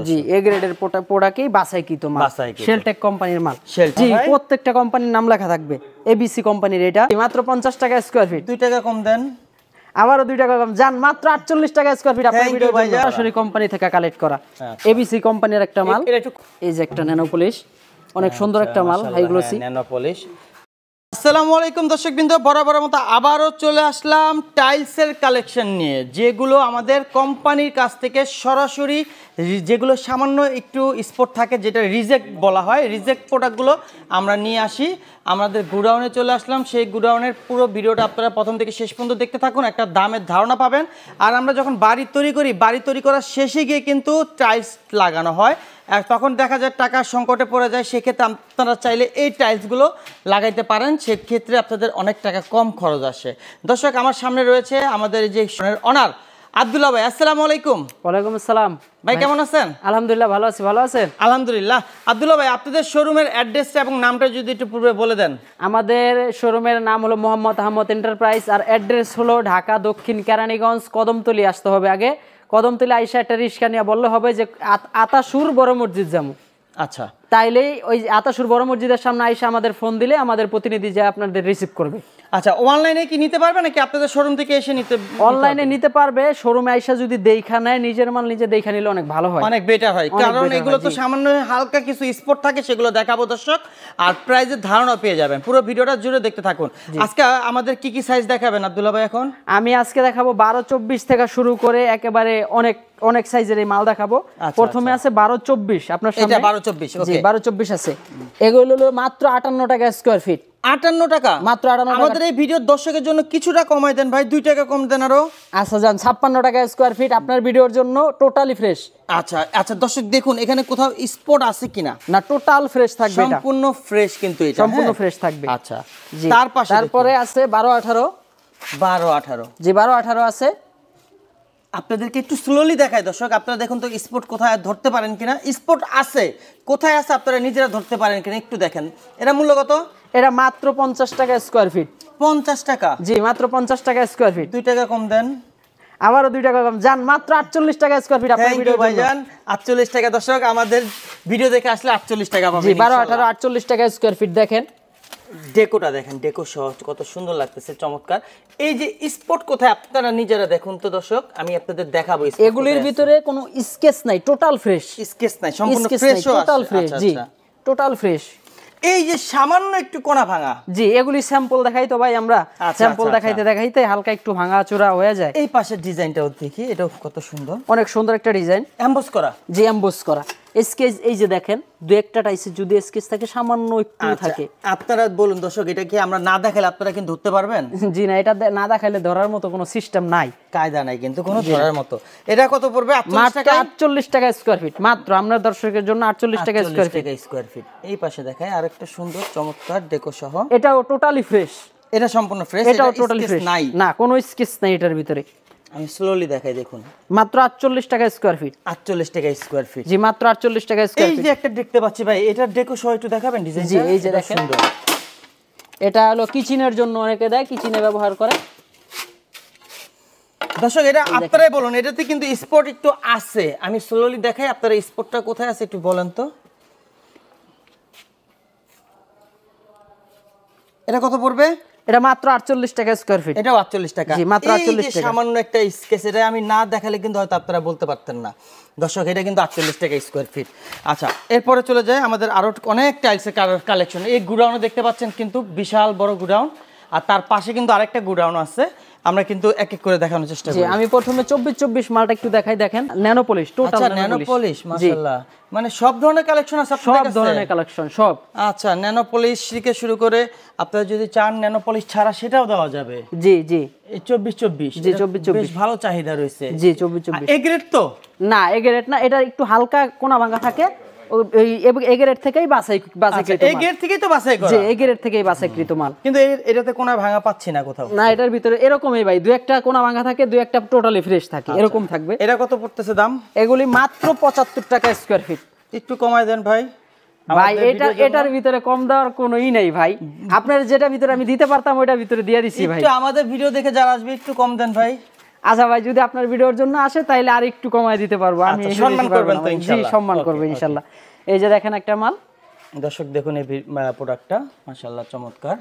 জি এ গ্রেডের প্রোডাক্টই বাছাইকৃত মাল, শেলটেক কোম্পানির মাল। জি প্রত্যেকটা কোম্পানির নাম লেখা থাকবে, এবিসি কোম্পানির। এটা মাত্র 50 টাকা স্কয়ার ফিট। 2 টাকা কম দেন, আবারও 2 টাকা কম জান, মাত্র 48 টাকা স্কয়ার ফিট। আপনার ভিডিও সরাসরি কোম্পানি থেকে কালেক্ট করা এবিসি কোম্পানির একটা মাল। এই যে একটা ন্যানো পলিশ, অনেক সুন্দর একটা মাল, হাই গ্লোসি ন্যানো পলিশ। আসসালামু আলাইকুম দর্শকবৃন্দ, বরাবর মতো আবারও চলে আসলাম টাইলসের কালেকশন নিয়ে, যেগুলো আমাদের কোম্পানির কাছ থেকে সরাসরি, যেগুলো সামান্য একটু স্পট থাকে, যেটা রিজেক্ট বলা হয়, রিজেক্ট প্রোডাক্টগুলো আমরা নিয়ে আসি। আমাদের গুডাউনে চলে আসলাম, সেই গুডাউনের পুরো ভিডিওটা আপনারা প্রথম থেকে শেষ পর্যন্ত দেখতে থাকুন, একটা দামের ধারণা পাবেন। আর আমরা যখন বাড়ি তৈরি করি, বাড়ি তৈরি করার শেষে গিয়ে কিন্তু টাইলস লাগানো হয়, আর তখন দেখা যায় টাকার সংকটে পড়ে যায়। সেক্ষেত্রে আপনারা চাইলে এই টাইলসগুলো লাগাইতে পারেন, সেক্ষেত্রে আপনাদের অনেক টাকা কম খরচ আসে। দর্শক, আমার সামনে রয়েছে আমাদের যে অনার আব্দুল্লাহ ভাই। আসসালামু আলাইকুম। ওয়ালাইকুম আসসালাম ভাই, কেমন আছেন? আলহামদুলিল্লাহ ভালো আছি। ভালো আছেন? আলহামদুলিল্লাহ। আব্দুল্লাহ ভাই, আপনাদের শোরুমের অ্যাড্রেসটা এবং নামটা যদি একটু পূর্বে বলে দেন। আমাদের শোরুমের নাম হলো মোহাম্মদ আহমদ এন্টারপ্রাইজ, আর অ্যাড্রেস হলো ঢাকা দক্ষিণ কেরানীগঞ্জ, কদমতলী আসতে হবে। আগে কদমতলী আইসা একটা রিক্সা নিয়ে বললে হবে যে আতাসুর বড় মসজিদ যাবো। আচ্ছা, তাইলেই ওই আতাসুর বড় মসজিদের সামনে আইসা আমাদের ফোন দিলে আমাদের প্রতিনিধি যা আপনাদের রিসিভ করবে। আচ্ছা, অনলাইনে কি নিতে পারবে নাকি আপনাদের শোরুম থেকে এসে নিতে? অনলাইনে নিতে পারবে, শোরুমে আইসা যদি দেখা নেয়, নিজের মাল নিজে দেখা নিলে অনেক ভালো হয়, অনেক বেটার হয়। কারণ এগুলো তো সামান্য হালকা কিছু স্পট থাকে, সেগুলো দেখাবো দর্শক, আর প্রাইজের ধারণা পেয়ে যাবেন। পুরো ভিডিওটা জুড়ে দেখতে থাকুন। আজকে আমাদের কি কি সাইজ দেখাবেন আব্দুল্লাহ ভাই? এখন আমি আজকে দেখাবো 12-24 থেকে শুরু করে একেবারে অনেক অনেক সাইজের এই মাল দেখাবো। প্রথমে আছে 12-24, আপনার সামনে 12-24। জি 12-24 আছে। এগুলো হলো মাত্র 58 টাকা স্কয়ার ফিট। 58 টাকা মাত্র? 58 টাকা। আমাদের এই ভিডিওর দর্শকের জন্য কিছুটা কমাই দেন ভাই, 2 টাকা কম দেন আরো। আচ্ছা যান, 56 টাকা স্কয়ার ফিট আপনার ভিডিওর জন্য, টোটালি ফ্রেশ। আচ্ছা আচ্ছা দর্শক, দেখুন এখানে কোথাও স্পট আছে কিনা। না, টোটাল ফ্রেশ থাকবে, এটা সম্পূর্ণ ফ্রেশ, কিন্তু এটা সম্পূর্ণ ফ্রেশ থাকবে। আচ্ছা, জি তারপরে আছে 12-18। 12-18 জি 12-18 আছে। আপনাদেরকে একটু স্লোলি দেখায় দর্শক, আপনারা দেখুন তো স্পট কোথায় ধরতে পারেন কিনা। স্পট আছে, কোথায় আছে আপনারা নিজেরা ধরতে পারেন কিনা একটু দেখেন। এটা মূল্য কত? এটা মাত্র 50 টাকা স্কয়ার ফিট। 50 টাকা? জি মাত্র 50 টাকা স্কয়ার ফিট। 2 টাকা কম দেন, আবারও 2 টাকা কম জান, মাত্র 48 টাকা স্কয়ার ফিট আপনার ভিডিও ভাই জান। 48 টাকা দর্শক, আমাদের ভিডিও দেখে আসলে 48 টাকা পাবেন। জি 12-18 48 টাকা স্কয়ার ফিট। দেখেন ডেকোটা দেখেন, ডেকো সহ কত সুন্দর লাগতেছে, চমৎকার। এই যে স্পট কোথায় আপনারা নিজেরা দেখুন তো দর্শক, আমি আপনাদের দেখাবো। এগুলির ভিতরে কোনো স্কেচ নাই, টোটাল ফ্রেশ। স্কেচ নাই, সম্পূর্ণ ফ্রেশ, টোটাল ফ্রেশ। জি টোটাল ফ্রেশ। এই যে সামান্য একটু কোণা ভাঙা, জি এগুলি স্যাম্পল দেখাই তো ভাই আমরা, স্যাম্পল দেখাইতে দেখাইতে হালকা একটু ভাঙা চূড়া হয়ে যায়। এই পাশের ডিজাইনটাও দেখি, এটাও কত সুন্দর, অনেক সুন্দর একটা ডিজাইন, এমবস করা। জি এমবস করা স্কেচ। এই যে দেখেন দু একটা টাইসে যদি স্কেচ থাকে, সামান্য একটু থাকে। আপনারা বলুন দর্শক, এটা কি আমরা না দেখালে আপনারা কিন্তু ধরতে পারবেন? জি না, এটা না দেখাইলে ধরার মতো কোনো সিস্টেম নাই, কায়দা নাই কিন্তু কোনো ধরার মতো। এটা কত পড়বে? মাত্র 48 টাকা স্কয়ার ফিট। মাত্র আমরা দর্শকের জন্য 48 টাকা স্কয়ার ফিট। এই পাশে দেখায় আরেকটা সুন্দর চমৎকার ডেকো সহ, এটাও টোটালি ফ্রেশ। এটা সম্পূর্ণ ফ্রেশ, এটাও টোটালি ফ্রেশ, নাই না কোনো স্কেচ নাই এটার ভিতরে। আমি স্লোলি দেখাই, দেখুন মাত্র 48 টাকা স্কয়ার ফিট। 48 টাকা স্কয়ার ফিট। জি মাত্র 48 টাকা স্কয়ার ফিট। এই যে একটা দেখতে পাচ্ছি ভাই, এটার ডেকো সহ একটু দেখাবেন ডিজাইন? জি এই যে দেখেন, এটা হলো কিচেনের জন্য, অনেকে দেয় কিচেনে ব্যবহার করে। দর্শক এটা আপনারাই বলুন, এটাতে কিন্তু স্পট একটু আছে। আমি স্লোলি দেখাই, আপনারা স্পটটা কোথায় আছে একটু বলেন তো। এটা কত পড়বে? এটা মাত্র 48 টাকা স্কয়ার ফিট। এটাও 48 টাকা? জি মাত্র 48 টাকা। সামান্য একটা স্কেচ, এটা আমি না দেখালে কিন্তু হয়তো আপনারা বলতে পারতেন না দর্শক, এটা কিন্তু 48 টাকা স্কয়ার ফিট। আচ্ছা, এরপরে চলে যায় আমাদের আরো অনেক টাইলসের কালেকশন। এই গুডাউনে দেখতে পাচ্ছেন কিন্তু বিশাল বড় গুডাউন, আর তার পাশে কিন্তু আরেকটা গুডাউন আছে। আমরা কিন্তু এক এক করে দেখানোর চেষ্টা করি। আমি প্রথমে 24-24 মালটা একটু দেখাই। দেখেন nano polish, total nano polish, মাশাআল্লাহ। মানে সব ধরনের কালেকশন আছে আপনাদের কাছে? সব ধরনের কালেকশন, সব। আচ্ছা, ন্যানো পলিশ থেকে শুরু করে আপনারা যদি চান ন্যানো পলিশ ছাড়া সেটাও দেওয়া যাবে। জি জি এই 24-24, জি 24-24 বেশ ভালো চাহিদা রয়েছে। জি 24-24 এ গ্রেড তো না, এ গ্রেড না, এটা একটু হালকা কোণা ভাঙা থাকে। এই গ্রেড থেকেই বাছাইকৃত মাল। এই গ্রেড থেকেই তো বাছাই করা? জি এই গ্রেড থেকেই বাছাইকৃত মাল। কিন্তু এটাতে কোণা ভাঙা পাচ্ছি না কোথাও। না, এটার ভিতরে এরকমই ভাই, দুই একটা কোণা ভাঙা থাকে, দুই একটা টোটালি ফ্রেশ থাকে, এরকম থাকবে। এটা কত পড়তেছে দাম? এগুলি মাত্র 75 টাকা স্কয়ার ফিট। একটু কমায় দেন ভাই। ভাই এটার ভিতরে কম দেওয়ার কোনোই নাই ভাই, আপনার যেটা ভিতরে আমি দিতে পারতাম ওইটার ভিতরে দিয়ে দিছি ভাই। একটু আমাদের ভিডিও দেখে যারা আসবে একটু কম দেন ভাই। আচ্ছা ভাই, যদি আপনার ভিডিওর জন্য আসে তাহলে আর একটু কমায় দিতে পারবো আমি। সম্মান করবেন তো জি, ইনশাআল্লাহ? সম্মান করবো ইনশাআল্লাহ। এই যে দেখেন একটা মাল, দর্শক দেখুন এই প্রোডাক্টটা মাশাআল্লাহ চমৎকার।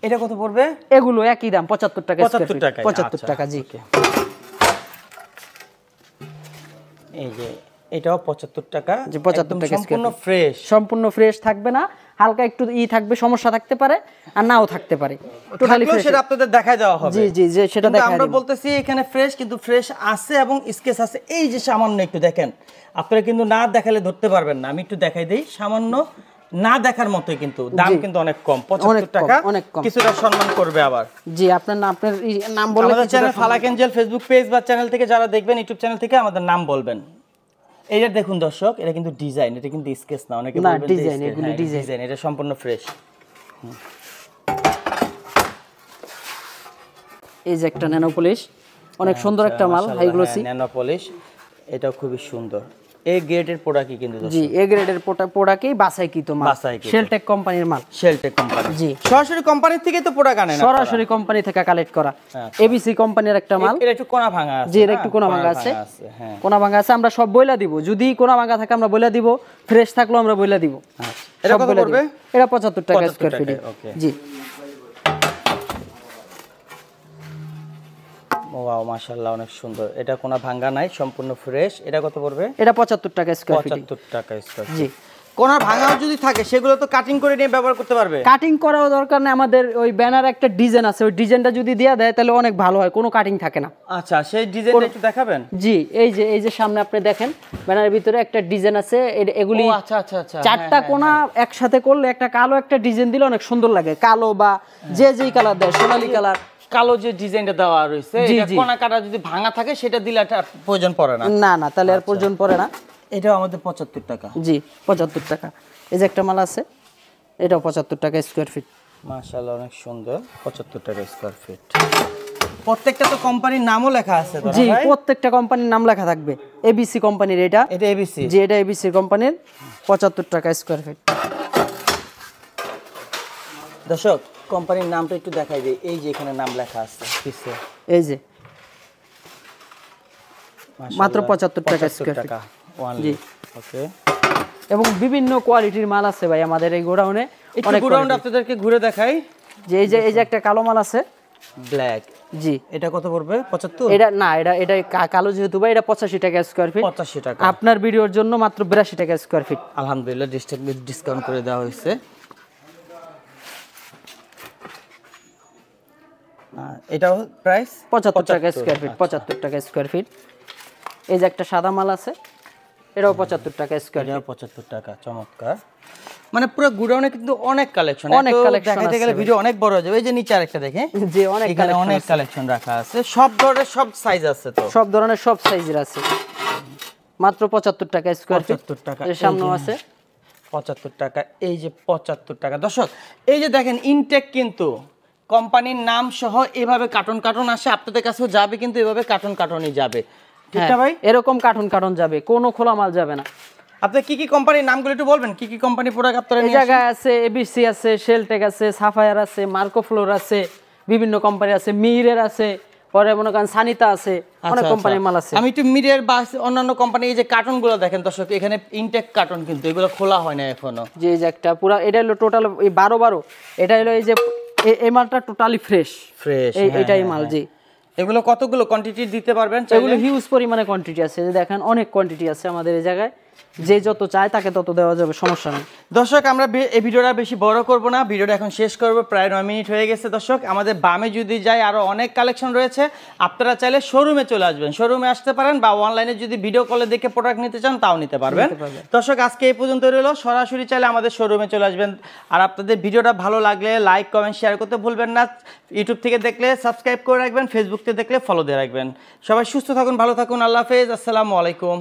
এটা কত পড়বে? এগুলো একই দাম 75 টাকা। 75 টাকা। 75 টাকা জি। এই যে এটাও 75 টাকা। জি 75 টাকা। সম্পূর্ণ ফ্রেশ, সম্পূর্ণ ফ্রেশ থাকবে না, হালকা একটু থাকবে, সমস্যা থাকতে পারে আর নাও থাকতে পারে, টোটালি ফ্রেশ। সেটা আপনাদের দেখাই দেওয়া হবে। জি জি জি, সেটা দেখাই আমরা বলতেছি এখানে ফ্রেশ, কিন্তু ফ্রেশ আছে এবং স্কেচ আছে। এই যে সামান্য একটু দেখেন, আপনারা কিন্তু না দেখালে ধরতে পারবেন না। আমি একটু দেখাই দেই, সামান্য না দেখার মতোই, কিন্তু দাম কিন্তু অনেক কম, 75 টাকা। কিছুটা সম্মান করবে আবার। জি, আপনার নাম বললে আমাদের চ্যানেল ফালাক এঞ্জেল ফেসবুক পেজ বা চ্যানেল থেকে যারা দেখবেন, ইউটিউব চ্যানেল থেকে আমাদের নাম বলবেন। এইটা দেখুন দর্শক, এটা কিন্তু ডিজাইন, এটা কিন্তু স্কেচ না। অনেকে বলবেন ডিজাইন, এগুলো ডিজাইন, এটা সম্পূর্ণ ফ্রেশ। এই যে একটা ন্যানো পলিশ, অনেক সুন্দর একটা মাল, হাই গ্লোসি ন্যানো পলিশ, এটাও খুবই সুন্দর। এই গ্রেডের প্রোডাক্টই কিন্তু দর্শক। জি, এই গ্রেডের প্রোডাক্টই বাছাইকৃত মাল, শেলটেক কোম্পানির মাল। শেলটেক কোম্পানি। জি, সরাসরি কোম্পানি থেকে তো প্রোডাক্ট আনেন? সরাসরি কোম্পানি থেকে কালেক্ট করা। এবিসি কোম্পানির একটা মাল। এটা একটু কোনা ভাঙা আছে। জি, এটা একটু কোনা ভাঙা আছে। হ্যাঁ, কোনা ভাঙা আছে, আমরা সব বইলা দিব। যদি কোনা ভাঙা থাকে আমরা বইলা দিব, ফ্রেশ থাকলেও আমরা বইলা দিব। এটা কত পড়বে? এটা 75 টাকা স্কয়ার ফিট। জি। ওয়াও, মাশাআল্লাহ, অনেক সুন্দর। এটা কোনো ভাঙা নাই, সম্পূর্ণ ফ্রেশ। এটা কত পড়বে? এটা 75 টাকা স্কয়ার ফিট। 75 টাকা স্কয়ার ফিট। জি। কোনো ভাঙাও যদি থাকে সেগুলো তো কাটিং করে নিয়ে ব্যবহার করতে পারবে। কাটিং করাও দরকার নেই, আমাদের ওই ব্যানার একটা ডিজাইন আছে, ওই ডিজাইনটা যদি দেয়া দেয় তাহলে অনেক ভালো হয়, কোনো কাটিং থাকে না। আচ্ছা, সেই ডিজাইনটা একটু দেখাবেন? জি, এই যে সামনে আপনি দেখেন, ব্যানারের ভিতরে একটা ডিজাইন আছে। এগুলি আচ্ছা আচ্ছা আচ্ছা, চারটা কোণা একসাথে করলে একটা কালো একটা ডিজাইন দিলে অনেক সুন্দর লাগে। কালো বা যেই কালার দেয়, সোনালী কালার, কালো যে ডিজাইনটা দেওয়া রয়েছে, এটা কোনা কাটা যদি ভাঙা থাকে সেটা দিলে একটা প্রয়োজন পড়ে না। না না, তাহলে আর প্রয়োজন পড়ে না। এটাও আমাদের 75 টাকা। জি, 75 টাকা। এই যে একটা মাল আছে, এটাও 75 টাকা স্কয়ার ফিট। মাশাআল্লাহ, অনেক সুন্দর। 75 টাকা স্কয়ার ফিট। প্রত্যেকটা তো কোম্পানির নামও লেখা আছে তো? জি, প্রত্যেকটা কোম্পানির নাম লেখা থাকবে। এবিসি কোম্পানির এটা এবিসি। জি, এটা এবিসি কোম্পানির, 75 টাকা স্কয়ার ফিট। দর্শক, কোম্পানির নামটা একটু দেখাই দেই। এই যে এখানে নাম লেখা আছে পিছে, এই যে মাত্র 75 টাকা স্কয়ার ফিট। জি, ওকে। এবং বিভিন্ন কোয়ালিটির মাল আছে ভাই আমাদের এই গোডাউনে। অনেক গোডাউন আপনাদেরকে ঘুরে দেখাই। যে এই যে একটা কালো মাল আছে, ব্ল্যাক। জি, এটা কত পড়বে? 75? এটা না, এটা কালো যেহেতু ভাই, এটা 85 টাকা স্কয়ার ফিট। 85 টাকা। আপনার ভিডিওর জন্য মাত্র 82 টাকা স্কয়ার ফিট। আলহামদুলিল্লাহ, ডিসকাউন্ট করে দেওয়া হয়েছে। এটাও প্রাইস 75 টাকা স্কয়ার ফিট। 75 টাকা স্কয়ার ফিট। এই যে একটা সাদা মাল আছে, এটাও 75 টাকা স্কয়ার ফিট। 75 টাকা। চমৎকার। মানে পুরো গোডাউনে কিন্তু অনেক কালেকশন, অনেক কালেকশন দেখাতে গেলে ভিডিও অনেক বড় হয়ে যাবে। এই যে নিচে আরেকটা দেখে, জি, অনেক কালেকশন রাখা আছে। সব ধরনের সব সাইজ আছে তো? সব ধরনের সব সাইজের আছে। মাত্র 75 টাকা স্কয়ার ফিট। 75 টাকা। এর সামনেও আছে 75 টাকা। এই যে 75 টাকা। দর্শক, এই যে দেখেন ইনটেক কিন্তু কোম্পানির নাম সহ এভাবে কার্টন আসে, আপনাদের কাছেও যাবে, কিন্তু এভাবে কার্টনই যাবে, ঠিক না ভাই? এরকম কার্টন যাবে, কোনো খোলা মাল যাবে না। আপনি কি কোম্পানির নামগুলো একটু বলবেন? কি কোম্পানি প্রোডাক্ট আপনারা এই জায়গায় আছে? এবিসি আছে, শেলটেক আছে, সাফায়ার আছে, মার্কো ফ্লোর আছে, বিভিন্ন কোম্পানি আছে, মিরের আছে, পরে মনে করেন সানিতা আছে, অনেক কোম্পানির মাল আছে। আমি একটু মিরের বা অন্যান্য কোম্পানি এই যে কার্টনগুলো দেখেন দর্শক, এখানে ইনটেক কার্টন, কিন্তু এগুলো খোলা হয় না এখনো। যে এই যে একটা পুরো, এটা হলো টোটাল 12 এটা হলো এই যে এই মালটা টোটালি ফ্রেশ। এটাই মাল। জি, এগুলো কতগুলো কোয়ান্টিটি দিতে পারবেন? এগুলো হিউজ পরিমাণে কোয়ান্টিটি আছে, যে দেখেন অনেক কোয়ান্টিটি আছে আমাদের এই জায়গায়, যে যত চায় তাকে তত দেওয়া যাবে, সমস্যা নেই। দর্শক, আমরা এই ভিডিওটা বেশি বড় করব না, ভিডিওটা এখন শেষ করব, প্রায় 9 মিনিট হয়ে গেছে। দর্শক, আমাদের বামে যদি যাই আরো অনেক কালেকশন রয়েছে, আপনারা চাইলে শোরুমে চলে আসবেন, শোরুমে আসতে পারেন, বা অনলাইনে যদি ভিডিও কলে দেখে প্রোডাক্ট নিতে চান তাও নিতে পারবেন। দর্শক, আজকে এই পর্যন্ত রইল। সরাসরি চাইলে আমাদের শোরুমে চলে আসবেন। আর আপনাদের ভিডিওটা ভালো লাগলে লাইক, কমেন্ট, শেয়ার করতে ভুলবেন না। ইউটিউব থেকে দেখলে সাবস্ক্রাইব করে রাখবেন, ফেসবুক থেকে দেখলে ফলো দিয়ে রাখবেন। সবাই সুস্থ থাকুন, ভালো থাকুন, আল্লাহ হাফেজ, আসসালামু আলাইকুম।